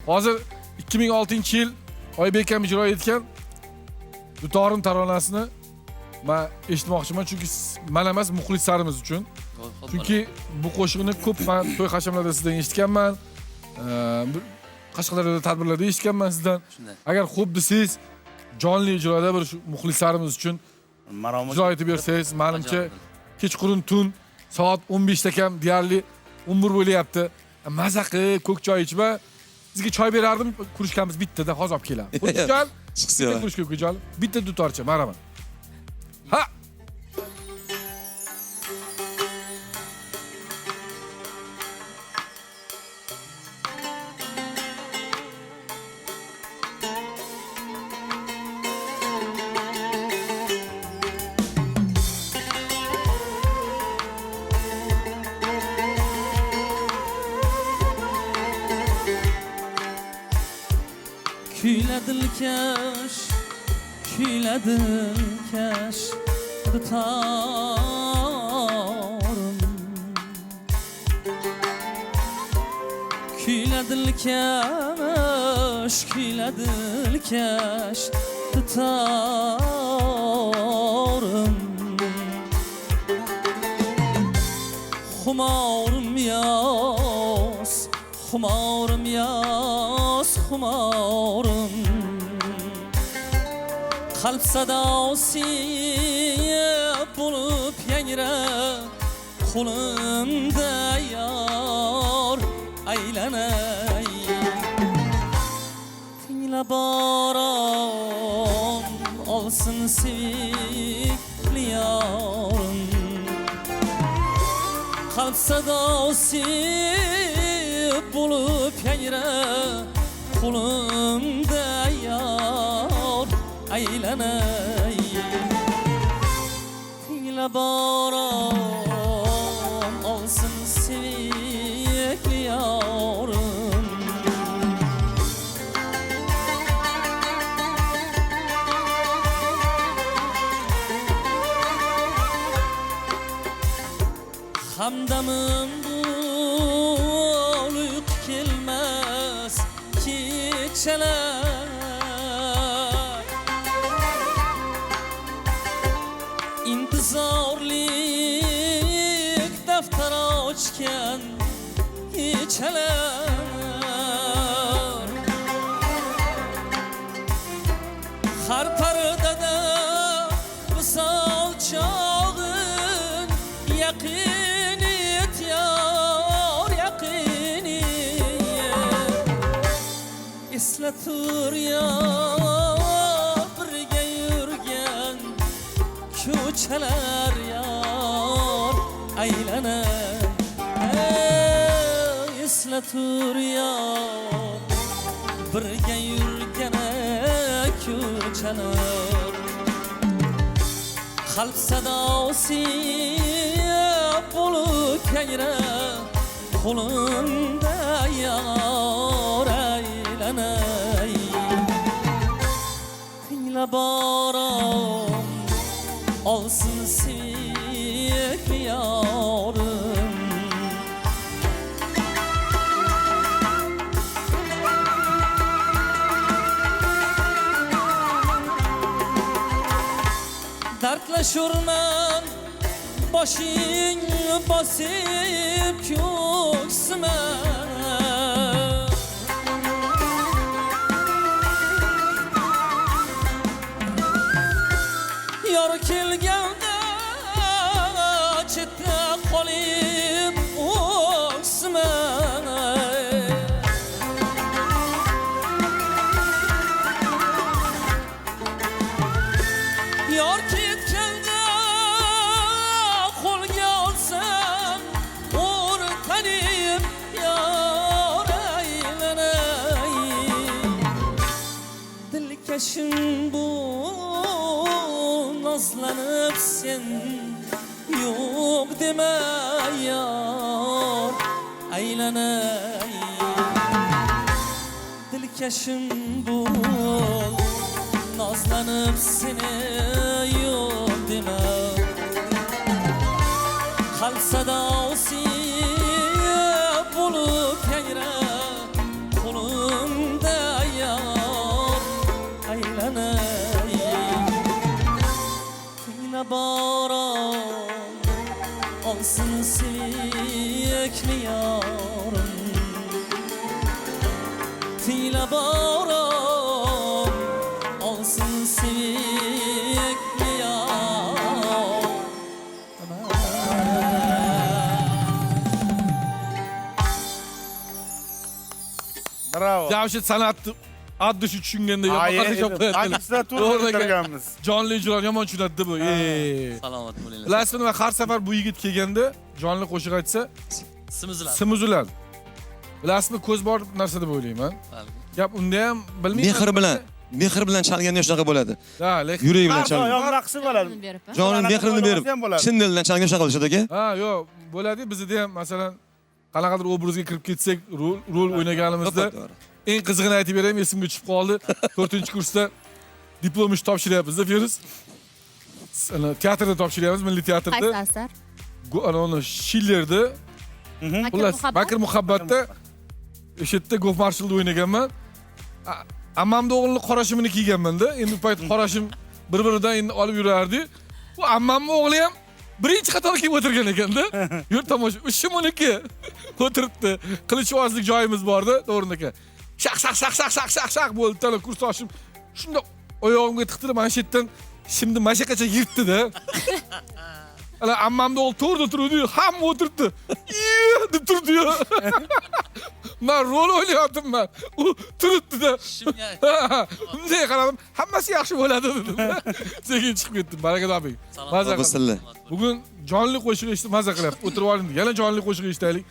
Hozir 2006-yil Oybek ham ijro etgan Dutorim taronasini men eshitmoqchiman, chunki men emas, muxlislarimiz uchun. Chunki bu qo'shiqni ko'p men to'y hashamlarda sizdan eshitganman. Qashqadaryoda tadbirlarda eshitganman sizdan. Agar xo'p desangiz, jonli ijroda bir muxlislarimiz uchun ijro etib bersangiz, menimcha kechqurun tun soat 15 da kam deyarli 11 bo'lyapti. Maza qilib ko'k choy ichma. Sizga choy berardim, kurishkamiz bitdi-da, hozir olib keladi. Qo'ygan, chiqsin. Kurishka ko'jal, bitta dutorcha, maraman. Ha! Küyledilkeş, küyledilkeş tutarım. Küyledilkeş, küyledilkeş tutarım. Xumarım yaz, xumarım yaz, xumarım. Kalp sadası bulup yangre qo'limda yor aylanay. Tingla borom olsin sevikli yorim. Kalp sadası bulup yangre qo'limda yor aylanay. Tingla borom olsin sevikli yorim. Hamdamim bulup kelmez kechalar. İntizorlik daftar ochgan kechalar. Har pardada visol chog'in yaqin et yor, yaqin et. Eslatur yor birga yurgan ko'chalar yor aylanay. Eslatur yor birga yurgan ko'chalar. Qalb sadosi bulup yangre qo'limda yor aylanay. Tingla borom olsin sevikli yorim. Dertlashurman boshing bosib ko'ksima. Yor kelganda chetda qolib o'ksima. Yor ketganda qo'lga olsam o'rtanib yor aylanay. Dilkashim bu nazlanib sen yo'q dema yor aylanay. Dilkashim bu nazlanib seni yo'q dema. Qalb sadosi bulup yangre qo'lim boron olsun suyukli yorim tiyla boron olsun suyukli yorim Bravo. Jamshid san'atni addish tushunganda yo'q. Hangisidan to'g'ri o'tirganmiz? Jonli ijro yomon tushunadi bu. Salomat bo'linglar. Bilasizmi, nima har safar bu yigit kelganda jonli qo'shiq aytsa, Simizlar. sim uziladi. Bilasizmi, ko'z bor narsa deb o'ylayman. Gap unda ham bilmayman. mehr bilan chalganda shunaqa bo'ladi. Ha, lekin Yuragi bilan Har chalganda. doim naqsi bo'ladi. Jonim mehrini berib, chin dildan chalgan shunaqa bo'ladi aka. ha, yo'q, bo'ladi. Bizda ham masalan qanaqadir obrazga kirib ketsak, rol o'ynaganimizda eng qizig'ini aytib beraman, esimga tushib qoldi. 4-kursda diplom ish topshiryapmiz-da, Feruz. Teatrda topshiryapmiz, Milliy teatrda. Qaysi asar? Ana Schillerda, xullas, Bakr Muhabbatda o'sha yerda Gof Marshalda o'ynaganman. Ammamning o'g'lini qorashimini kiyganman-da. Endi bu payt qorashim bir-biridan endi olib yurardi. Bu ammamning o'g'li ham birinchi qatorga kelib o'tirgan ekanda. Yur tomosha, ishim uniki. O'tiribdi. Qilichvozlik joyimiz bor-da, o'rnaka. Shaq shaq shaq shaq shaq shaq shaq bo'ldi. Tala kursoshim. Shunda oyog'imga tiqtirib, mana shu yerdan shimni mashaqacha yirtdi-da. Ala ammamning o'g'li to'rda turdi, hamma o'tiribdi. deb turdi-yu. Men rol o'ynayapman. U turibdi-da. Bunday qaradim, hammasi yaxshi bo'ladi dedim. Sekin chiqib ketdim. Baraka toping. Maza qildim. Bugun jonli qo'shiq eshitib maza qilyapti. O'tirib oling. Yana jonli qo'shiq eshitaylik.